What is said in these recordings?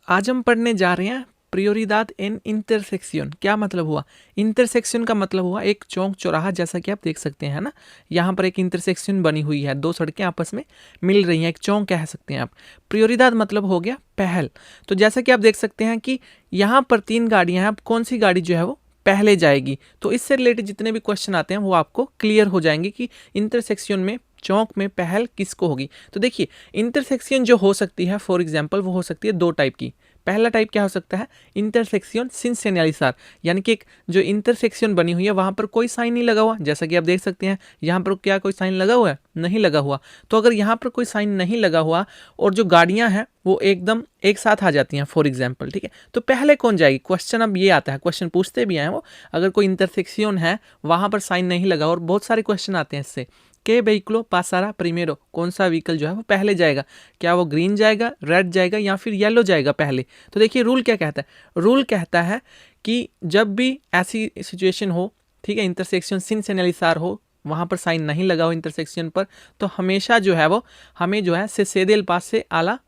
आज हम पढ़ने जा रहे हैं प्रियोरिदाद इन इंटरसेक्शन। क्या मतलब हुआ? इंटरसेक्शन का मतलब हुआ एक चौक चौराहा, जैसा कि आप देख सकते हैं ना, यहाँ पर एक इंटरसेक्शन बनी हुई है, दो सड़कें आपस में मिल रही हैं, एक चौक कह सकते हैं आप। प्रियोरिदाद मतलब हो गया पहल। तो जैसा कि आप देख सकते हैं कि यहाँ पर 3 गाड़ियाँ हैं, अब कौन सी गाड़ी जो है वो पहले जाएगी। तो इससे रिलेटेड जितने भी क्वेश्चन आते हैं वो आपको क्लियर हो जाएंगे कि इंटरसेक्शन में, चौक में पहल किसको होगी। तो देखिए, इंटरसेक्शन जो हो सकती है, फॉर एग्जांपल वो हो सकती है 2 टाइप की। पहला टाइप क्या हो सकता है? इंटरसेक्शन सिन सेनियलिसार, यानी कि एक जो इंटरसेक्शन बनी हुई है वहां पर कोई साइन नहीं लगा हुआ, जैसा कि आप देख सकते हैं यहाँ पर क्या कोई साइन लगा हुआ है? नहीं लगा हुआ। तो अगर यहाँ पर कोई साइन नहीं लगा हुआ और जो गाड़ियां हैं वो एकदम एक साथ आ जाती हैं, फॉर एग्जाम्पल, ठीक है, तो पहले कौन जाएगी? क्वेश्चन अब ये आता है, क्वेश्चन पूछते भी हैं वो, अगर कोई इंटरसेक्शन है वहां पर साइन नहीं लगा, और बहुत सारे क्वेश्चन आते हैं इससे, के व्हीकलो पासारा प्रीमेरो, कौन सा व्हीकल जो है वो पहले जाएगा? क्या वो ग्रीन जाएगा, रेड जाएगा, या फिर येलो जाएगा पहले? तो देखिए रूल क्या कहता है। रूल कहता है कि जब भी ऐसी सिचुएशन हो, ठीक है, इंटरसेक्शन सिन सेनियलिसार हो, वहां पर साइन नहीं लगा हो इंटरसेक्शन पर, तो हमेशा जो है वो हमें जो है से सेदेल पास से आला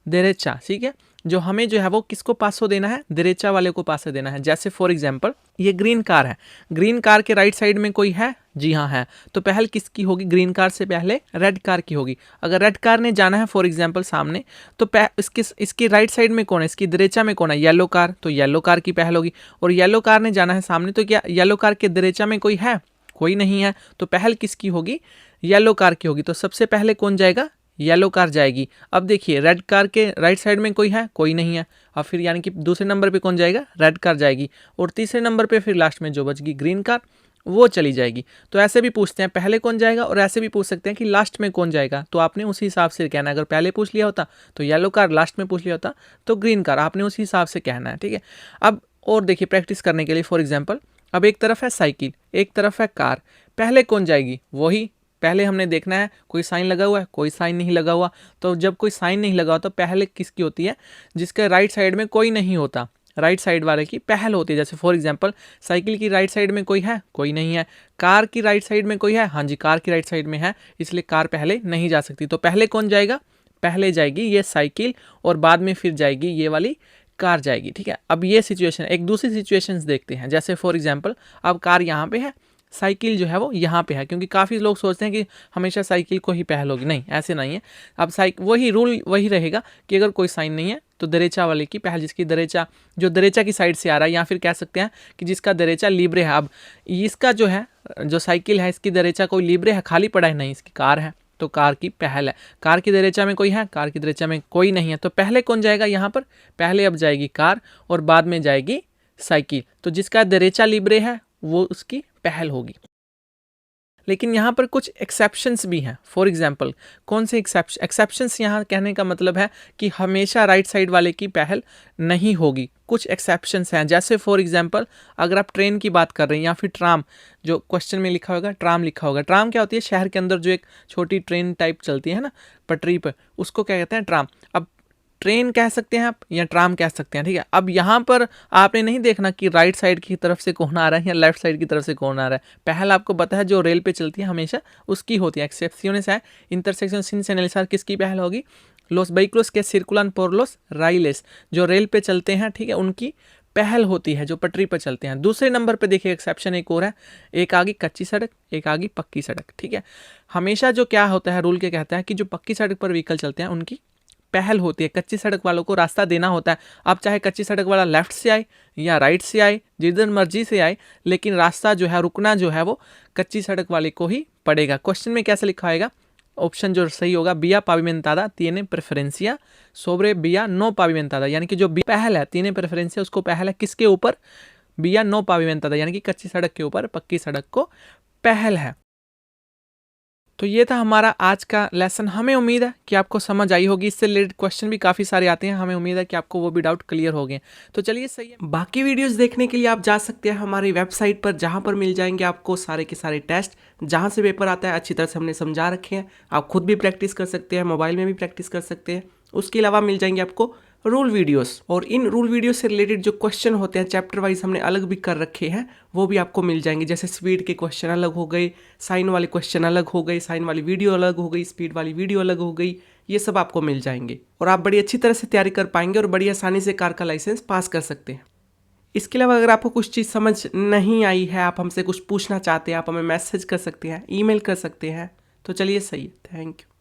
देरेचा, ठीक है, जो हमें जो है वो किसको पासो देना है? देरेचा वाले को पासो देना है। जैसे फॉर एग्जांपल ये ग्रीन कार है, ग्रीन कार के राइट साइड में कोई है? जी हाँ है। तो पहल किसकी होगी? ग्रीन कार से पहले रेड कार की होगी। अगर रेड कार ने जाना है फॉर एग्जांपल सामने, तो इसकी राइट साइड में कौन है? इसकी देरेचा में कौन है? येलो कार, तो येलो कार की पहल होगी। और येलो कार ने जाना है सामने, तो क्या येलो कार के देरेचा में कोई है? कोई नहीं है। तो पहल किसकी होगी? येलो कार की होगी। तो सबसे पहले कौन जाएगा? येलो कार जाएगी। अब देखिए रेड कार के राइट साइड में कोई है? कोई नहीं है। अब फिर यानी कि दूसरे नंबर पे कौन जाएगा? रेड कार जाएगी। और तीसरे नंबर पे फिर लास्ट में जो बचगी ग्रीन कार, वो चली जाएगी। तो ऐसे भी पूछते हैं पहले कौन जाएगा, और ऐसे भी पूछ सकते हैं कि लास्ट में कौन जाएगा। तो आपने उसी हिसाब से कहना है। अगर पहले पूछ लिया होता तो येलो कार, लास्ट में पूछ लिया होता तो ग्रीन कार, आपने उसी हिसाब से कहना है, ठीक है। अब और देखिए प्रैक्टिस करने के लिए, फॉर एग्जाम्पल अब एक तरफ है साइकिल, एक तरफ है कार, पहले कौन जाएगी? वही पहले हमने देखना है कोई साइन लगा हुआ है, कोई साइन नहीं लगा हुआ। तो जब कोई साइन नहीं लगा हुआ तो पहले किसकी होती है? जिसके राइट साइड में कोई नहीं होता, राइट साइड वाले की पहल होती है। जैसे फॉर एग्जांपल साइकिल की राइट साइड में कोई है? कोई नहीं है। कार की राइट साइड में कोई है? हाँ जी, कार की राइट साइड में है, इसलिए कार पहले नहीं जा सकती। तो पहले कौन जाएगा? पहले जाएगी ये साइकिल, और बाद में फिर जाएगी ये वाली कार जाएगी, ठीक है। अब ये सिचुएशन, एक दूसरी सिचुएशंस देखते हैं। जैसे फॉर एग्जांपल अब कार यहाँ पे है, साइकिल जो है वो यहाँ पे है, क्योंकि काफ़ी लोग सोचते हैं कि हमेशा साइकिल को ही पहल होगी। नहीं, ऐसे नहीं है। अब वही रूल वही रहेगा कि अगर कोई साइन नहीं है तो दरेचा वाले की पहल, जिसकी दरेचा, जो दरेचा की साइड से आ रहा है, या फिर कह सकते हैं कि जिसका दरेचा लिब्रे है। अब इसका जो है, जो साइकिल है, इसकी दरेचा कोई लिब्रे है, खाली पड़ा है? नहीं, इसकी कार है, तो कार की पहल है। कार की दरेचा में कोई है? कार की दरेचा में कोई नहीं है। तो पहले कौन जाएगा यहाँ पर? पहले अब जाएगी कार, और बाद में जाएगी साइकिल। तो जिसका दरेचा लिब्रे है वो उसकी पहल होगी। लेकिन यहाँ पर कुछ एक्सेप्शंस भी हैं। फॉर एग्जांपल कौन से एक्सेप्शंस? यहाँ कहने का मतलब है कि हमेशा राइट साइड वाले की पहल नहीं होगी। कुछ एक्सेप्शंस हैं, जैसे फॉर एग्जांपल अगर आप ट्रेन की बात कर रहे हैं, या फिर ट्राम, जो क्वेश्चन में लिखा होगा ट्राम लिखा होगा। ट्राम क्या होती है? शहर के अंदर जो एक छोटी ट्रेन टाइप चलती है ना पटरी पर, उसको क्या कहते हैं? ट्राम। अब ट्रेन कह सकते हैं आप, या ट्राम कह सकते हैं, ठीक है। अब यहाँ पर आपने नहीं देखना कि राइट साइड की तरफ से कौन आ रहा है या लेफ्ट साइड की तरफ से कौन आ रहा है। पहल आपको पता है जो रेल पे चलती है हमेशा उसकी होती है। एक्सेप्शंस है इंटरसेक्शन सिन सेनियलिसार, किसकी पहल होगी? लोस व्हीकलोस के सर्कुलन por los raíles, जो रेल पे चलते हैं, ठीक है, उनकी पहल होती है, जो पटरी पर चलते हैं। दूसरे नंबर पे देखिए एक्सेप्शन एक और है, एक आगे कच्ची सड़क, एक आगे पक्की सड़क, ठीक है। हमेशा जो क्या होता है, रूल क्या कहता है कि जो पक्की सड़क पर व्हीकल चलते हैं उनकी पहल होती है, कच्ची सड़क वालों को रास्ता देना होता है। अब चाहे कच्ची सड़क वाला लेफ्ट से आए या राइट से आए, जिधर मर्जी से आए, लेकिन रास्ता जो है, रुकना जो है वो कच्ची सड़क वाले को ही पड़ेगा। क्वेश्चन में कैसे लिखा होगा? ऑप्शन जो सही होगा, बिया पाविमेंतादा tiene preferencia sobre बिया नो पाविमेंतादा, यानी कि जो पहल है tiene preferencia, उसको पहल है किसके ऊपर? बिया नो पाविमेंतादा, यानी कि कच्ची सड़क के ऊपर, पक्की सड़क को पहल है। तो ये था हमारा आज का लेसन। हमें उम्मीद है कि आपको समझ आई होगी। इससे रिलेटेड क्वेश्चन भी काफ़ी सारे आते हैं, हमें उम्मीद है कि आपको वो भी डाउट क्लियर हो गए। तो चलिए सही है। बाकी वीडियोस देखने के लिए आप जा सकते हैं हमारी वेबसाइट पर, जहां पर मिल जाएंगे आपको सारे के सारे टेस्ट, जहां से पेपर आता है अच्छी तरह से हमने समझा रखे हैं। आप खुद भी प्रैक्टिस कर सकते हैं, मोबाइल में भी प्रैक्टिस कर सकते हैं। उसके अलावा मिल जाएंगे आपको रूल वीडियोस, और इन रूल वीडियो से रिलेटेड जो क्वेश्चन होते हैं चैप्टर वाइज हमने अलग भी कर रखे हैं, वो भी आपको मिल जाएंगे। जैसे स्पीड के क्वेश्चन अलग हो गए, साइन वाले क्वेश्चन अलग हो गए, साइन वाली वीडियो अलग हो गई, स्पीड वाली वीडियो अलग हो गई, ये सब आपको मिल जाएंगे और आप बड़ी अच्छी तरह से तैयारी कर पाएंगे और बड़ी आसानी से कार का लाइसेंस पास कर सकते हैं। इसके अलावा अगर आपको कुछ चीज़ समझ नहीं आई है, आप हमसे कुछ पूछना चाहते हैं, आप हमें मैसेज कर सकते हैं, ईमेल कर सकते हैं। तो चलिए सही है, थैंक यू।